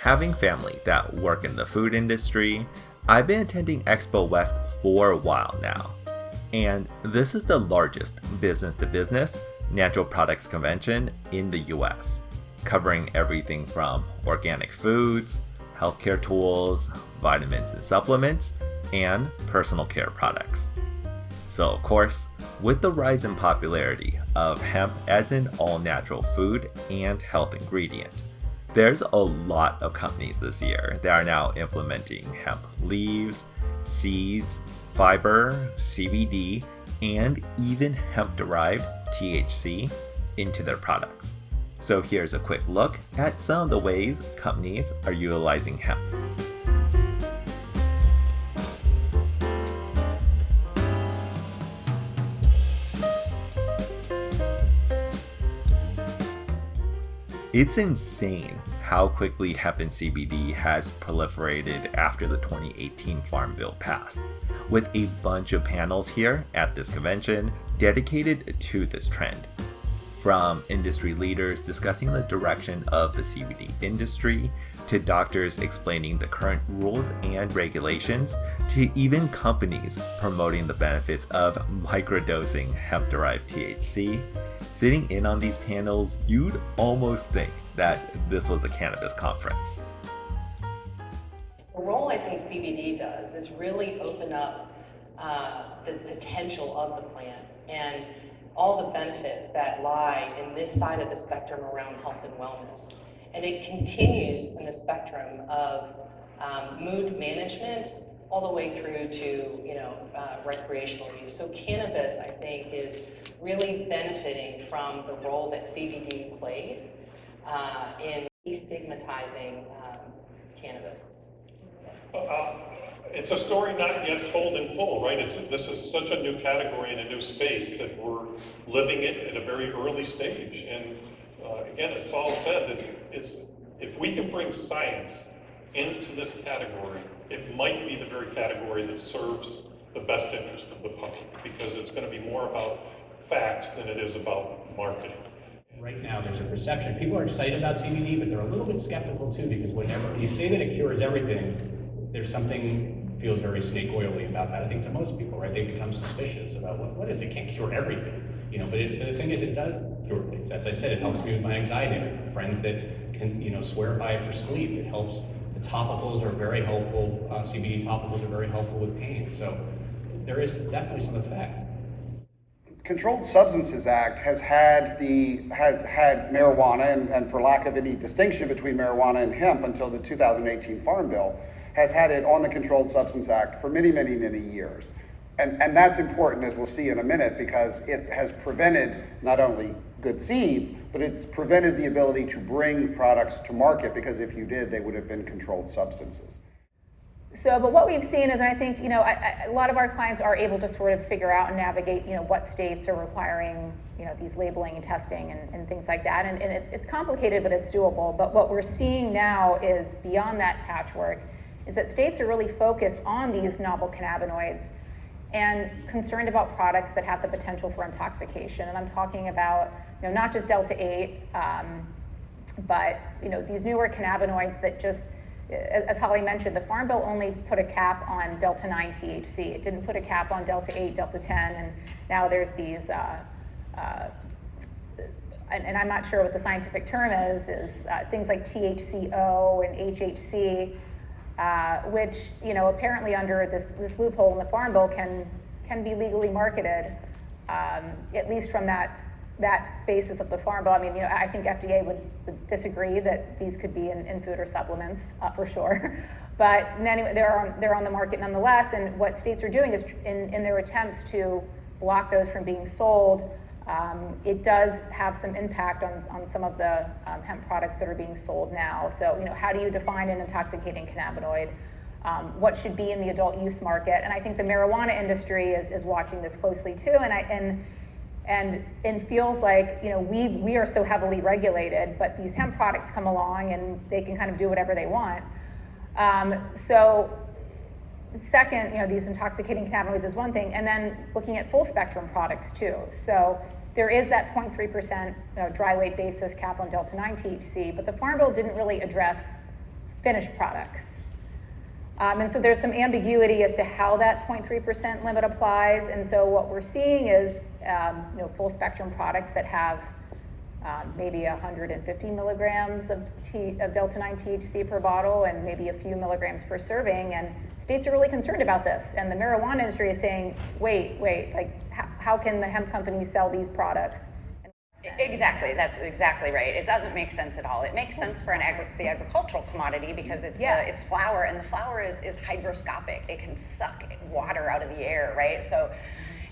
Having family that work in the food industry, I've been attending Expo West for a while now. And this is the largest business-to-business natural products convention in the US, covering everything from organic foods, healthcare tools, vitamins and supplements, and personal care products. So of course, with the rise in popularity of hemp as an all-natural food and health ingredient, there's a lot of companies this year that are now implementing hemp leaves, seeds, fiber, CBD, and even hemp-derived THC into their products. So here's a quick look at some of the ways companies are utilizing hemp. It's insane how quickly hemp and CBD has proliferated after the 2018 Farm Bill passed, with a bunch of panels here at this convention dedicated to this trend. From industry leaders discussing the direction of the CBD industry, to doctors explaining the current rules and regulations, to even companies promoting the benefits of microdosing hemp-derived THC. Sitting in on these panels, you'd almost think that this was a cannabis conference. The role I think CBD does is really open up the potential of the plant and all the benefits that lie in this side of the spectrum around health and wellness. And it continues in the spectrum of mood management all the way through to recreational use. So cannabis, I think, is really benefiting from the role that CBD plays in destigmatizing cannabis. It's a story not yet told in full, right? This is such a new category and a new space that we're living it at a very early stage. And again, as Saul said, if we can bring science into this category, it might be the very category that serves the best interest of the public, because it's going to be more about facts than it is about marketing. Right now, there's a perception. People are excited about CBD, but they're a little bit skeptical too, because whenever you say that it cures everything, there's something feels very snake oily about that. I think to most people, right? They become suspicious about what is it? Can't cure everything, but the thing is, it does cure things. As I said, it helps me with my anxiety. I have friends that can, swear by it for sleep. It helps. The topicals are very helpful. CBD topicals are very helpful with pain. So there is definitely some effect. Controlled Substances Act has had marijuana, and for lack of any distinction between marijuana and hemp until the 2018 Farm Bill, has had it on the Controlled Substance Act for many, many, many years. And that's important, as we'll see in a minute, because it has prevented not only good seeds, but it's prevented the ability to bring products to market, because if you did, they would have been controlled substances. So, but what we've seen is, I think, a lot of our clients are able to sort of figure out and navigate, what states are requiring, these labeling and testing and things like that. And it's complicated, but it's doable. But what we're seeing now is, beyond that patchwork, is that states are really focused on these novel cannabinoids and concerned about products that have the potential for intoxication. And I'm talking about, not just Delta-8, but, these newer cannabinoids that just, as Holly mentioned, the Farm Bill only put a cap on Delta-9 THC. It didn't put a cap on Delta-8, Delta-10, and now there's these, and I'm not sure what the scientific term is things like THCO and HHC, which, apparently under this loophole in the Farm Bill can be legally marketed, at least from that basis of the Farm Bill. I mean, I think FDA would disagree that these could be in food or supplements, for sure. But anyway, they're on the market nonetheless. And what states are doing is, in their attempts to block those from being sold, it does have some impact on some of the hemp products that are being sold now. So, how do you define an intoxicating cannabinoid? What should be in the adult use market? And I think the marijuana industry is watching this closely too. And feels like, we are so heavily regulated, but these hemp products come along and they can kind of do whatever they want. So second, these intoxicating cannabinoids is one thing, and then looking at full spectrum products too. So there is that 0.3% dry weight basis cap on Delta-9 THC, but the Farm Bill didn't really address finished products. And so there's some ambiguity as to how that 0.3% limit applies. And so what we're seeing is, full spectrum products that have maybe 150 milligrams of Delta-9 THC per bottle and maybe a few milligrams per serving. And states are really concerned about this. And the marijuana industry is saying, wait, like how can the hemp companies sell these products? Exactly, that's exactly right. It doesn't make sense at all. It makes sense for the agricultural commodity because it's flour, and the flour is hygroscopic. It can suck water out of the air, right? So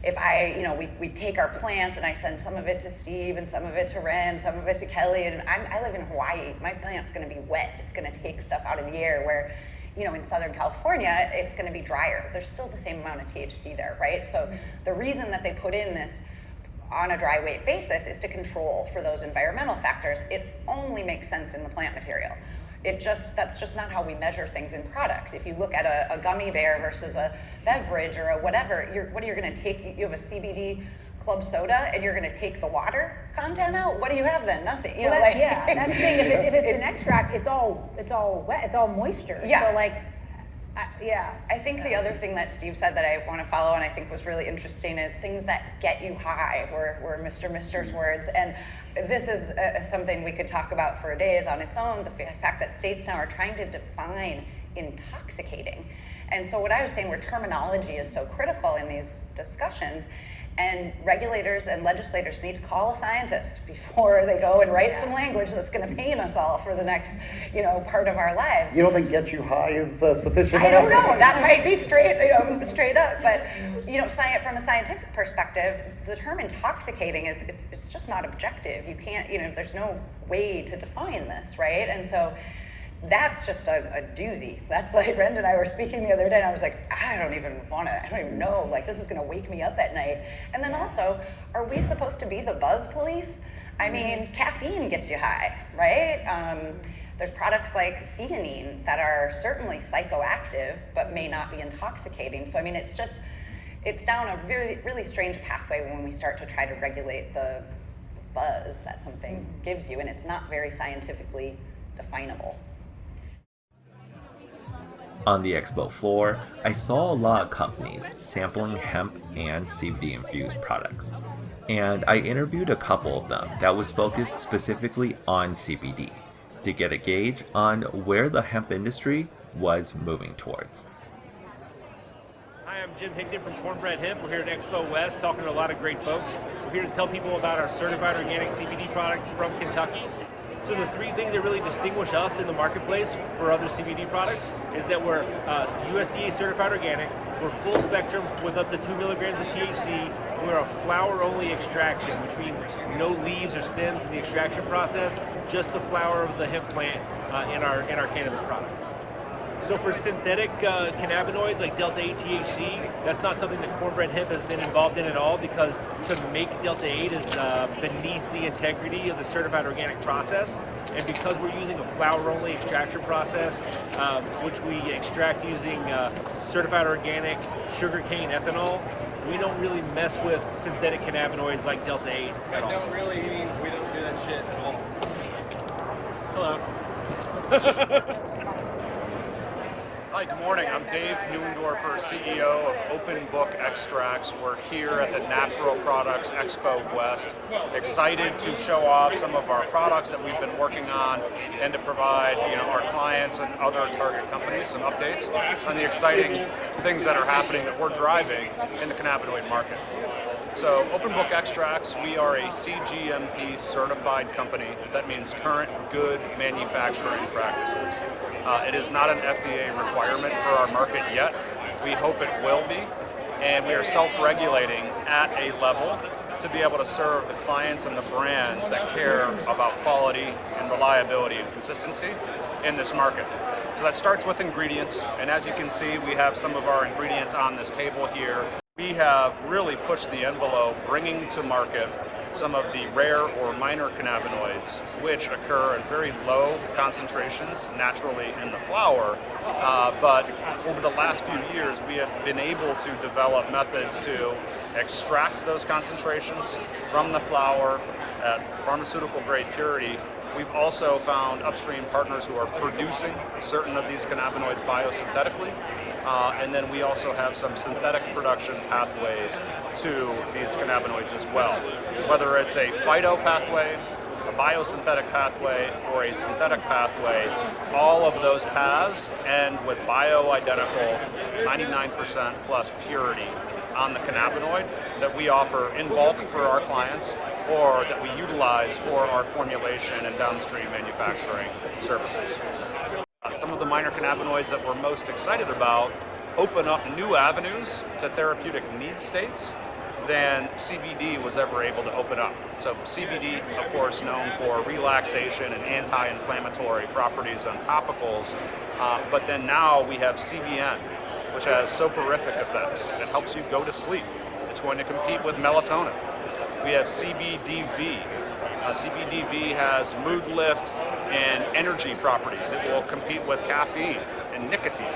if we take our plants and I send some of it to Steve and some of it to Ren, some of it to Kelly, and I live in Hawaii, my plant's gonna be wet. It's gonna take stuff out of the air where, in Southern California, it's gonna be drier. There's still the same amount of THC there, right? So the reason that they put in this on a dry weight basis is to control for those environmental factors. It only makes sense in the plant material. That's just not how we measure things in products. If you look at a gummy bear versus a beverage or a whatever, what are you gonna take? You have a CBD club soda and you're gonna take the water content out? What do you have then? Nothing. That's the thing. If it's an extract, it's all wet, it's all moisture. Yeah. So I think the other thing that Steve said that I want to follow and I think was really interesting is things that get you high were Mr.'s words. And this is something we could talk about for days on its own, the fact that states now are trying to define intoxicating. And so what I was saying, where terminology is so critical in these discussions, and regulators and legislators need to call a scientist before they go and write some language that's going to pain us all for the next, part of our lives. You don't think "get you high" is sufficient? I don't know. That might be straight up. But from a scientific perspective, the term intoxicating it's just not objective. You can't. There's no way to define this, right? And so that's just a doozy. That's like Ren and I were speaking the other day, and I was like, I don't even know. Like, this is going to wake me up at night. And then also, are we supposed to be the buzz police? I mean, caffeine gets you high, right? There's products like theanine that are certainly psychoactive, but may not be intoxicating. So, I mean, it's down a really, really strange pathway when we start to try to regulate the buzz that something gives you, and it's not very scientifically definable. On the Expo floor, I saw a lot of companies sampling hemp and CBD infused products, and I interviewed a couple of them that was focused specifically on CBD to get a gauge on where the hemp industry was moving towards. Hi, I'm Jim Higdon from Cornbread Hemp. We're here at Expo West talking to a lot of great folks. We're here to tell people about our certified organic CBD products from Kentucky. So the three things that really distinguish us in the marketplace for other CBD products is that we're USDA certified organic, we're full spectrum with up to 2 milligrams of THC, and we're a flower-only extraction, which means no leaves or stems in the extraction process, just the flower of the hemp plant in our cannabis products. So for synthetic cannabinoids like Delta-8 THC, that's not something that Cornbread Hemp has been involved in at all, because to make Delta-8 is beneath the integrity of the certified organic process. And because we're using a flower-only extraction process, which we extract using certified organic sugarcane ethanol, we don't really mess with synthetic cannabinoids like Delta-8 at all. Don't really mean we don't do that shit at all. Hello. Hi, good morning. I'm Dave Neuendorfer, CEO of Open Book Extracts. We're here at the Natural Products Expo West. Excited to show off some of our products that we've been working on and to provide our clients and other target companies some updates on the exciting things that are happening that we're driving in the cannabinoid market. So Open Book Extracts, we are a CGMP certified company. That means current good manufacturing practices. It is not an FDA requirement for our market yet. We hope it will be. And we are self-regulating at a level to be able to serve the clients and the brands that care about quality and reliability and consistency in this market. So that starts with ingredients. And as you can see, we have some of our ingredients on this table here. We have really pushed the envelope, bringing to market some of the rare or minor cannabinoids, which occur in very low concentrations naturally in the flower. But over the last few years, we have been able to develop methods to extract those concentrations from the flower at pharmaceutical grade purity. We've also found upstream partners who are producing certain of these cannabinoids biosynthetically. And then we also have some synthetic production pathways to these cannabinoids as well. Whether it's a phyto pathway, a biosynthetic pathway, or a synthetic pathway, all of those paths end with bioidentical 99% plus purity on the cannabinoid that we offer in bulk for our clients or that we utilize for our formulation and downstream manufacturing services. Some of the minor cannabinoids that we're most excited about open up new avenues to therapeutic need states than CBD was ever able to open up. So CBD, of course, known for relaxation and anti-inflammatory properties on topicals, but then now we have CBN, which has soporific effects. It helps you go to sleep. It's going to compete with melatonin. We have CBDV. CBDV has mood lift and energy properties. It will compete with caffeine and nicotine.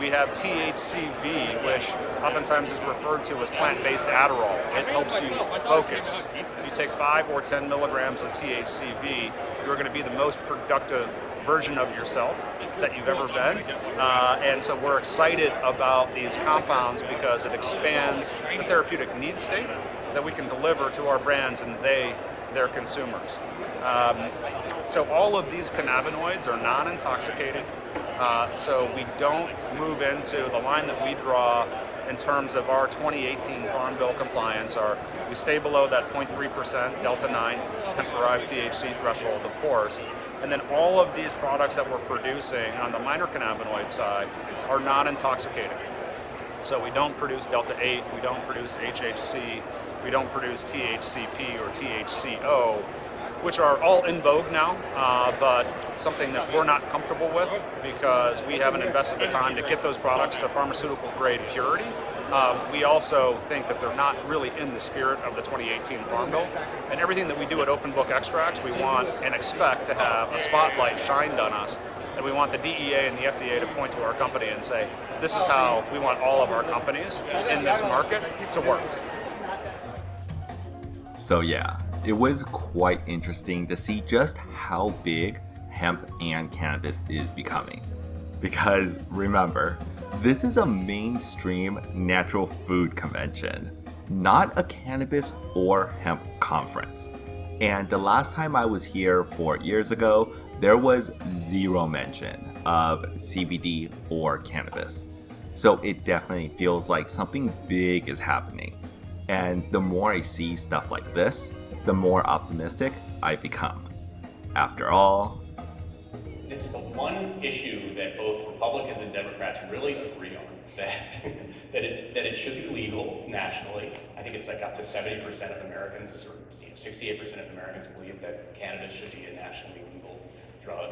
We have THCV, which oftentimes is referred to as plant-based Adderall. It helps you focus. If you take 5 or 10 milligrams of THCV, you're going to be the most productive version of yourself that you've ever been. And so we're excited about these compounds because it expands the therapeutic need state that we can deliver to our brands and their consumers. So all of these cannabinoids are non-intoxicated. So we don't move into the line that we draw in terms of our 2018 Farm Bill compliance. We stay below that 0.3% Delta 9 hemp-derived THC threshold, of course. And then all of these products that we're producing on the minor cannabinoid side are non-intoxicating. So we don't produce Delta 8, we don't produce HHC, we don't produce THCP or THCO, which are all in vogue now, but something that we're not comfortable with because we haven't invested the time to get those products to pharmaceutical grade purity. We also think that they're not really in the spirit of the 2018 Farm Bill. And everything that we do at Open Book Extracts, we want and expect to have a spotlight shined on us. And we want the DEA and the FDA to point to our company and say, this is how we want all of our companies in this market to work. So yeah, it was quite interesting to see just how big hemp and cannabis is becoming. Because remember, this is a mainstream natural food convention, not a cannabis or hemp conference. And the last time I was here 4 years ago, there was zero mention of CBD or cannabis. So it definitely feels like something big is happening. And the more I see stuff like this, the more optimistic I become. After all, it's the one issue that both Republicans and Democrats really agree on, that it should be legal nationally. I think it's like up to 70% of Americans, or 68% of Americans believe that cannabis should be a nationally legal drug,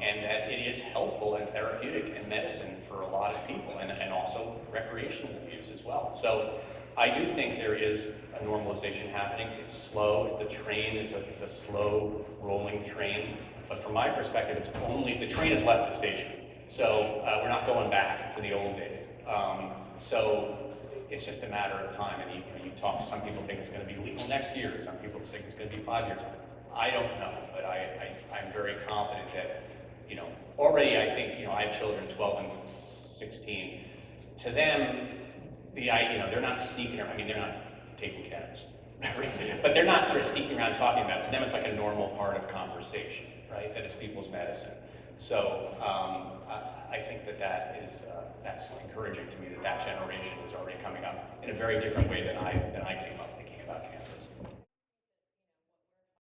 and that it is helpful and therapeutic in medicine for a lot of people, and also recreational use as well. So I do think there is a normalization happening. It's slow. The train is a slow rolling train. But from my perspective, it's only, the train has left the station. So we're not going back to the old days. So it's just a matter of time. And you talk to some people think it's going to be legal next year. Some people think it's going to be 5 years. I don't know, but I'm very confident that, already I think, I have children 12 and 16. To them, they're not sneaking around. I mean, they're not taking cannabis, but they're not sort of sneaking around talking about it. To them, it's like a normal part of conversation, right? That it's people's medicine. So I think that's encouraging to me that generation is already coming up in a very different way than I came up.